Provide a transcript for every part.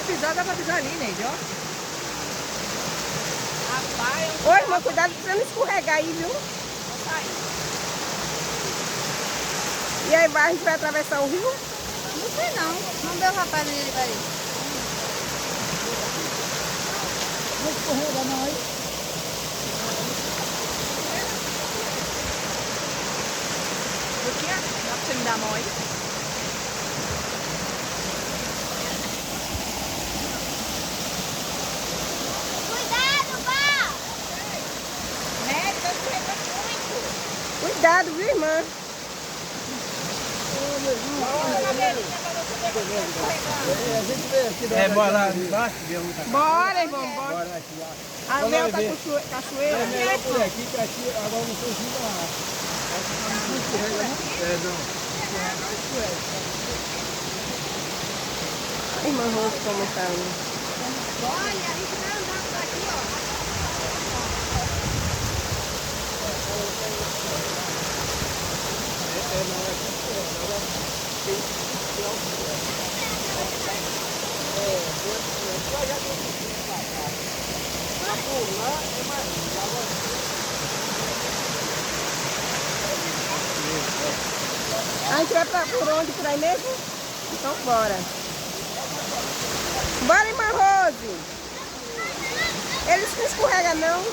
Pisar, dá pra pisar ali, Neide, ó. Rapaz, Oi, irmão, cuidado pra não escorregar aí, viu? vou sair. E aí a gente vai atravessar o rio? Não sei não. Não deu rapaz onde ele vai ir. Não escorrega não aí. Luquinha, dá pra você me dar a mão aí? Cuidado, pá! Neide, tá escorregando muito. Cuidado, viu, irmã? A gente vê aqui. Bora lá embaixo, ver onde tá. Bora, irmão, bora. Bora aqui lá. A Vamos Mel lá tá ver. com cachoeira. É melhor por aqui, que aqui agora não sei se dá. Não escorrega, não? É, não. Escorrega, escorrega. A irmã Rose como tá. Olha, a gente vai andar por aqui, ó. A gente vai pra por onde? Por aí mesmo? Então bora. Bora, irmã Rose. Eles não escorregam não.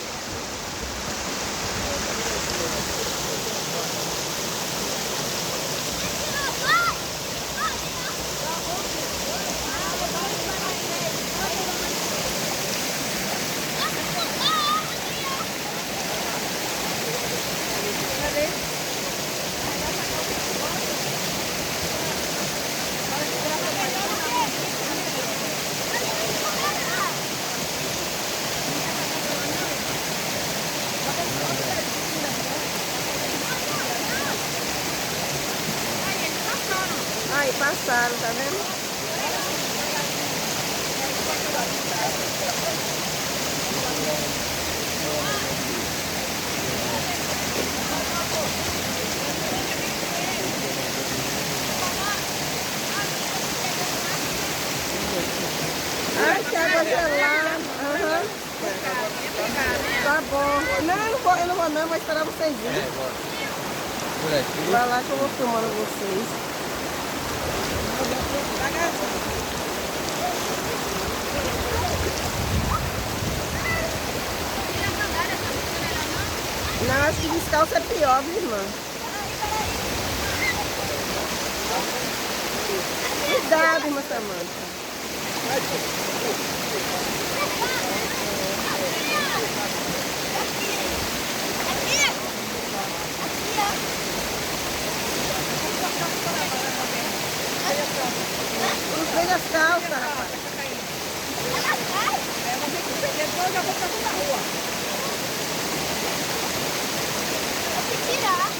Aí, passaram, tá vendo? Ai, que água gelada. Aham. Tá bom. Não, eu não vou não, vou esperar vocês virem. Por aqui. Vai lá que eu vou filmando vocês. Não, acho que descalço é pior, viu, irmã? Cuidado, irmã Samanta. Não pega as calças, rapaz. É, vou ter que perder, depois eu já vou pra toda a rua. Tirar.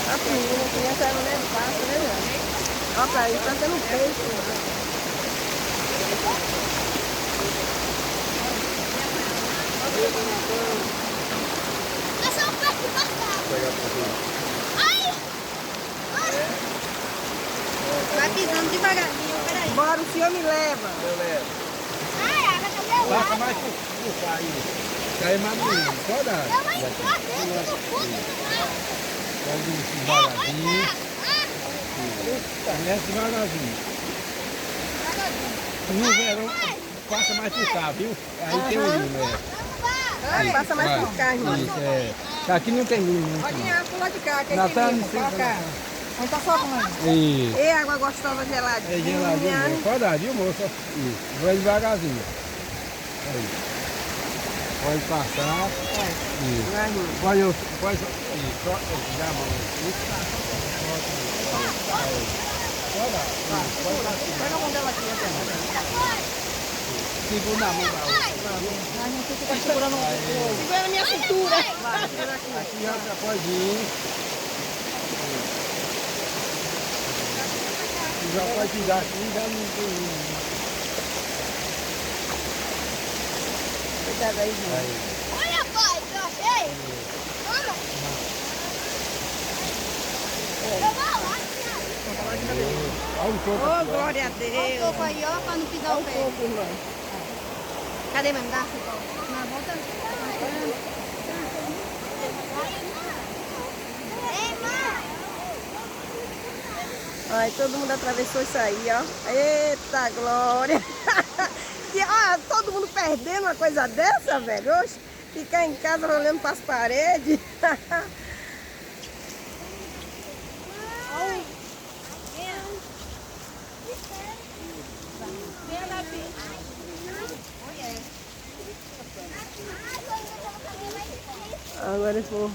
A menina, a criança ela não é fácil, né, meu? Olha pra isso, tá tendo peixe. É só um pouco passado. Ai! Vai pisando devagarinho, peraí. Bora, o senhor me leva. Eu levo. Ai, a água tá meu Passa lado. mais por cá aí. Cai mais menino. Pode dar. Eu vou entrar dentro do fundo do mar. Pode ir É, devagarzinho. vai Desce devagarzinho. entrar. No verão, passa mais por cá, viu? Aí tem o rio, né? Vai, passa mais por cá, irmão. Isso, é. Aqui não tem rio, não. Rodinha, pula de cá, que Não, aí tá tem no limpo. centro, Coloca. Aí tá só com Isso. E água gostosa É geladinha. geladinho, né? Pode dar, viu, moça? Isso. Vai devagarzinho. Aí. Pode passar. Isso. Vai, irmão. Pode. Isso. Só dá a mão. Isso. Pode dar. Pode dar. Pega a mão dela aqui, até. Segura a mão da outra. A gente fica segurando o... Segura na minha cintura. Aqui já pode ir. Já pode tirar aqui, já não tem. Cuidado aí, João. Olha, pai, que eu achei. Toma. Eu vou lá, Olha o coco. Ô, glória a Olha o Deus. coco aí, ó, pra não pisar Olha o o pé. coco, irmã. Cadê, mãe? Me dá. Na volta. Ei, mãe. Ai, todo mundo atravessou isso aí, ó. Eita, glória. E, todo mundo perdendo uma coisa dessa, velho. Oxe, ficar em casa olhando para as paredes. Agora eu vou